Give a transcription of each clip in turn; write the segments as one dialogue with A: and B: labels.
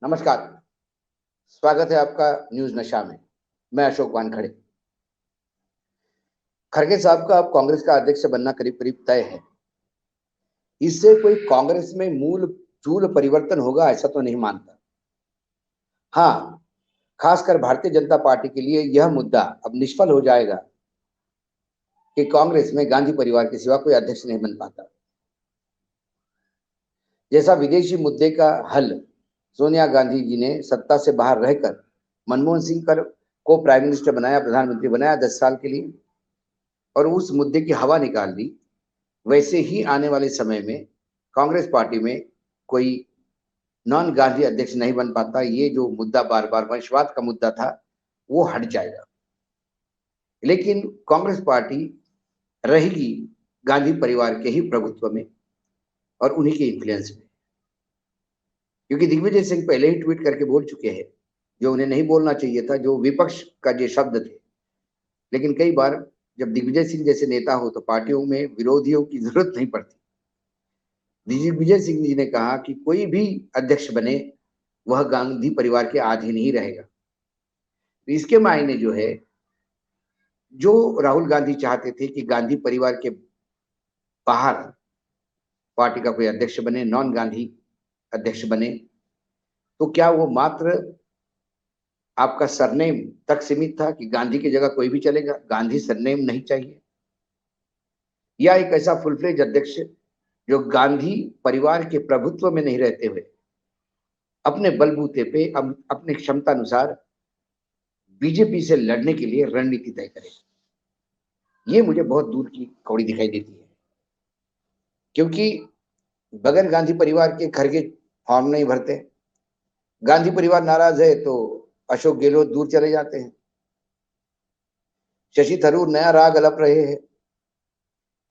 A: नमस्कार। स्वागत है आपका न्यूज नशा में। मैं अशोक वानखड़े। खड़गे साहब का अब कांग्रेस का अध्यक्ष बनना करीब करीब तय है। इससे कोई कांग्रेस में मूल चूल परिवर्तन होगा ऐसा तो नहीं मानता। हाँ, खासकर भारतीय जनता पार्टी के लिए यह मुद्दा अब निष्फल हो जाएगा कि कांग्रेस में गांधी परिवार के सिवा कोई अध्यक्ष नहीं बन पाता। जैसा विदेशी मुद्दे का हल सोनिया गांधी जी ने सत्ता से बाहर रहकर मनमोहन सिंह को प्राइम मिनिस्टर बनाया, प्रधानमंत्री बनाया 10 साल के लिए, और उस मुद्दे की हवा निकाल दी, वैसे ही आने वाले समय में कांग्रेस पार्टी में कोई नॉन गांधी अध्यक्ष नहीं बन पाता। ये जो मुद्दा बार बार वंशवाद का मुद्दा था वो हट जाएगा, लेकिन कांग्रेस पार्टी रहेगी गांधी परिवार के ही प्रभुत्व में और उन्हीं के इन्फ्लुएंस में। क्योंकि दिग्विजय सिंह पहले ही ट्वीट करके बोल चुके हैं जो उन्हें नहीं बोलना चाहिए था, जो विपक्ष का जो शब्द थे। लेकिन कई बार जब दिग्विजय सिंह जैसे नेता हो तो पार्टियों में विरोधियों की जरूरत नहीं पड़ती। दिग्विजय सिंह जी ने कहा कि कोई भी अध्यक्ष बने वह गांधी परिवार के अधीन ही रहेगा। तो इसके मायने जो है, जो राहुल गांधी चाहते थे कि गांधी परिवार के बाहर पार्टी का कोई अध्यक्ष बने, नॉन गांधी अध्यक्ष बने, तो क्या वो मात्र आपका सरनेम तक सीमित था कि गांधी की जगह कोई भी चलेगा, गांधी सरनेम नहीं चाहिए? या एक ऐसा फुल फ्लेज अध्यक्ष जो गांधी परिवार के प्रभुत्व में नहीं रहते हुए अपने बलबूते पे अपने क्षमता अनुसार बीजेपी से लड़ने के लिए रणनीति तय करे? ये मुझे बहुत दूर की कौड़ी दिखाई देती है, क्योंकि बगैर गांधी परिवार के खरगे फॉर्म नहीं भरते। गांधी परिवार नाराज है तो अशोक गहलोत दूर चले जाते हैं। शशि थरूर नया राग अलप रहे हैं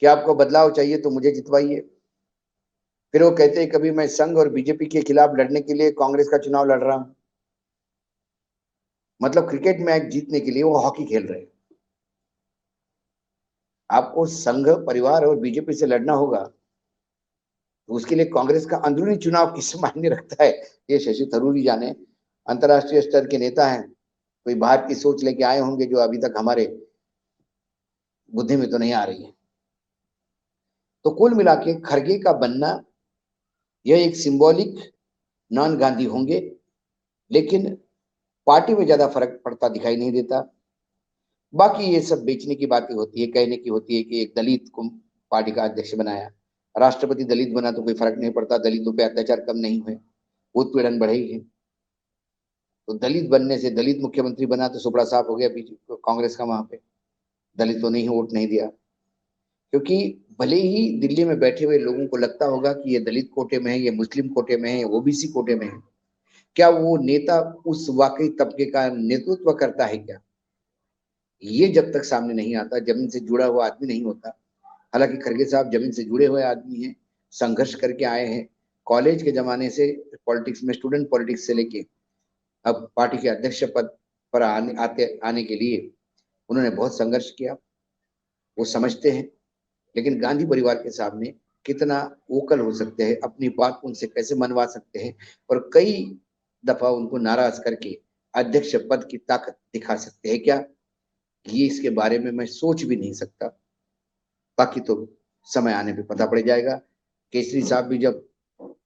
A: कि आपको बदलाव चाहिए तो मुझे जितवाइए। फिर वो कहते हैं कभी मैं संघ और बीजेपी के खिलाफ लड़ने के लिए कांग्रेस का चुनाव लड़ रहा हूं। मतलब क्रिकेट मैच जीतने के लिए वो हॉकी खेल रहे हैं। आपको संघ परिवार और बीजेपी से लड़ना होगा तो उसके लिए कांग्रेस का अंदरूनी चुनाव किस मायने रखता है ये शशि थरूर ही जाने। अंतर्राष्ट्रीय स्तर के नेता हैं, कोई बाहर की सोच लेके आए होंगे जो अभी तक हमारे बुद्धि में तो नहीं आ रही है। तो कुल मिला के खरगे का बनना यह एक सिंबॉलिक नॉन गांधी होंगे, लेकिन पार्टी में ज्यादा फर्क पड़ता दिखाई नहीं देता। बाकी ये सब बेचने की बातें होती है, कहने की होती है कि एक दलित को पार्टी का अध्यक्ष बनाया, राष्ट्रपति दलित बना तो कोई फर्क नहीं पड़ता, दलितों पे अत्याचार कम नहीं हुए, उत्पीड़न बढ़े ही है। तो दलित बनने से दलित मुख्यमंत्री बना तो सुपड़ा साफ हो गया बीजेपी कांग्रेस का, वहां पे दलितों ने ही वोट नहीं दिया। क्योंकि भले ही दिल्ली में बैठे हुए लोगों को लगता होगा कि ये दलित कोटे में है, ये मुस्लिम कोटे में है, ये ओबीसी कोटे में है, क्या वो नेता उस वाकई तबके का नेतृत्व करता है क्या? ये जब तक सामने नहीं आता, जमीन से जुड़ा हुआ आदमी नहीं होता। हालांकि खड़गे साहब जमीन से जुड़े हुए आदमी हैं, संघर्ष करके आए हैं। कॉलेज के जमाने से पॉलिटिक्स में, स्टूडेंट पॉलिटिक्स से लेके अब पार्टी के अध्यक्ष पद पर आने के लिए उन्होंने बहुत संघर्ष किया, वो समझते हैं। लेकिन गांधी परिवार के सामने कितना वोकल हो सकते हैं, अपनी बात उनसे कैसे मनवा सकते हैं और कई दफा उनको नाराज करके अध्यक्ष पद की ताकत दिखा सकते हैं क्या, ये इसके बारे में मैं सोच भी नहीं सकता। बाकी तो समय आने पे पता पड़ जाएगा। केसरी साहब भी जब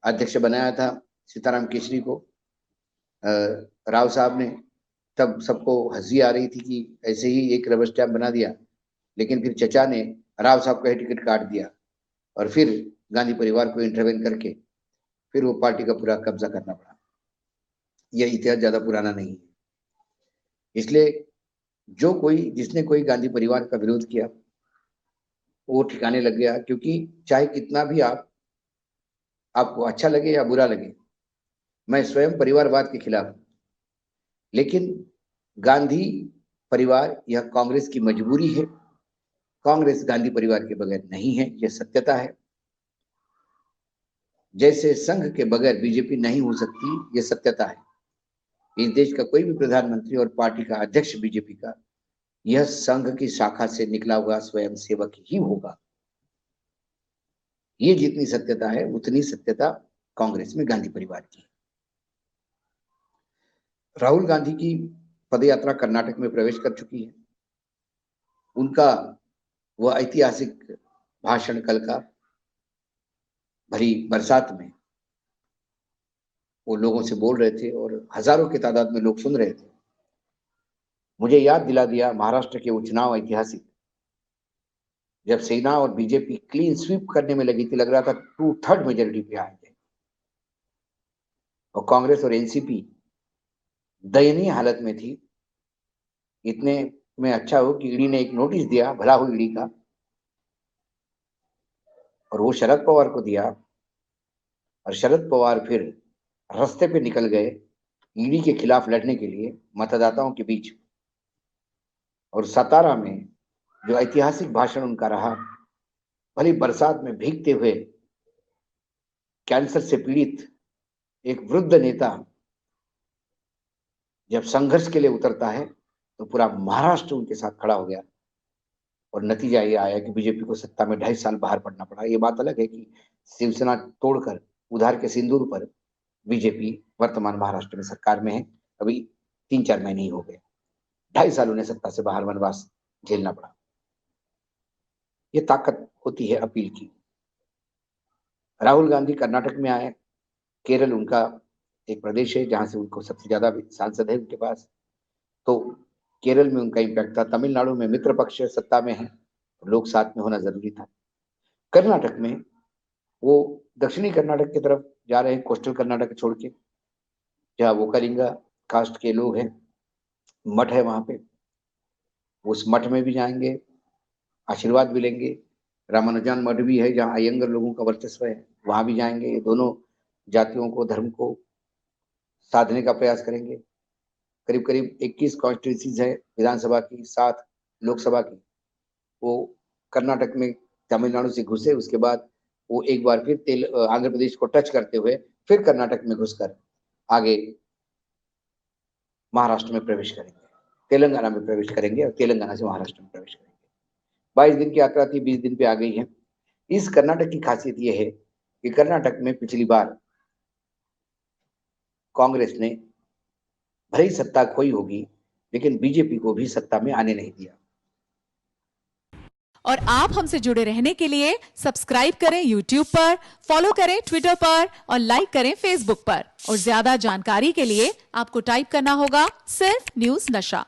A: अध्यक्ष बनाया था सीताराम केसरी को राव साहब ने, तब सबको हंसी आ रही थी कि ऐसे ही एक रबर स्टैम्प बना दिया। लेकिन फिर चचा ने राव साहब का ही टिकट काट दिया और फिर गांधी परिवार को इंटरवेन करके फिर वो पार्टी का पूरा कब्जा करना पड़ा। यह इतिहास ज्यादा पुराना नहीं है। इसलिए जिसने कोई गांधी परिवार का विरोध किया वो ठिकाने लग गया। क्योंकि चाहे कितना भी आपको अच्छा लगे या बुरा लगे, मैं स्वयं परिवारवाद के खिलाफ हूं, लेकिन गांधी परिवार यह कांग्रेस की मजबूरी है। कांग्रेस गांधी परिवार के बगैर नहीं है, यह सत्यता है। जैसे संघ के बगैर बीजेपी नहीं हो सकती, यह सत्यता है। इस देश का कोई भी प्रधानमंत्री और पार्टी का अध्यक्ष बीजेपी का यह संघ की शाखा से निकला हुआ स्वयं सेवक ही होगा। ये जितनी सत्यता है उतनी सत्यता कांग्रेस में गांधी परिवार की है। राहुल गांधी की पदयात्रा कर्नाटक में प्रवेश कर चुकी है। उनका वह ऐतिहासिक भाषण कल का भरी बरसात में वो लोगों से बोल रहे थे और हजारों की तादाद में लोग सुन रहे थे। मुझे याद दिला दिया महाराष्ट्र के वो चुनाव ऐतिहासिक, जब सेना और बीजेपी क्लीन स्वीप करने में लगी थी। लग रहा था 2/3 मेजोरिटी पे आएंगे और कांग्रेस और एनसीपी दयनीय हालत में थी। इतने में अच्छा हो कि ईडी ने एक नोटिस दिया, भला हो ईडी का, और वो शरद पवार को दिया और शरद पवार फिर रास्ते पे निकल गए ईडी के खिलाफ लड़ने के लिए मतदाताओं के बीच। और सतारा में जो ऐतिहासिक भाषण उनका रहा, भली बरसात में भीगते हुए कैंसर से पीड़ित एक वृद्ध नेता जब संघर्ष के लिए उतरता है तो पूरा महाराष्ट्र उनके साथ खड़ा हो गया और नतीजा ये आया कि बीजेपी को सत्ता में 2.5 साल बाहर पड़ना पड़ा। ये बात अलग है कि शिवसेना तोड़कर उधार के सिंदूर पर बीजेपी वर्तमान महाराष्ट्र में सरकार में है। अभी 3-4 महीने ही हो गए, 2.5 साल उन्हें सत्ता से बाहर वनवास झेलना पड़ा। ये ताकत होती है अपील की। राहुल गांधी कर्नाटक में आए, केरल उनका एक प्रदेश है जहां से उनको सबसे ज्यादा सांसद है उनके पास, तो केरल में उनका इम्पैक्ट था। तमिलनाडु में मित्र पक्ष सत्ता में है, लोग साथ में होना जरूरी था। कर्नाटक में वो दक्षिणी कर्नाटक की तरफ जा रहे हैं, कोस्टल कर्नाटक छोड़ के, जहाँ वो कलिंगा कास्ट के लोग हैं, मठ है वहां पे। उस मठ में भी जाएंगे, आशीर्वाद भी लेंगे। रामानुजन मठ भी है जहाँ अयंगर लोगों का वर्चस्व है, वहां भी जाएंगे। ये दोनों जातियों को, धर्म को साधने का प्रयास करेंगे। करीब करीब 21 कॉन्स्टिट्यूंसीज है विधानसभा की, 7 लोकसभा की। वो कर्नाटक में तमिलनाडु से घुसे, उसके बाद वो एक बार फिर आंध्र प्रदेश को टच करते हुए फिर कर्नाटक में घुसकर आगे महाराष्ट्र में प्रवेश करेंगे, तेलंगाना में प्रवेश करेंगे और तेलंगाना से महाराष्ट्र में प्रवेश करेंगे। 22 दिन की यात्रा थी, 20 दिन पे आ गई है। इस कर्नाटक की खासियत यह है कि कर्नाटक में पिछली बार कांग्रेस ने भले ही सत्ता खोई होगी, लेकिन बीजेपी को भी सत्ता में आने नहीं दिया।
B: और आप हमसे जुड़े रहने के लिए सब्सक्राइब करें YouTube पर, फॉलो करें Twitter पर और लाइक करें Facebook पर। और ज्यादा जानकारी के लिए आपको टाइप करना होगा सिर्फ न्यूज़ नशा।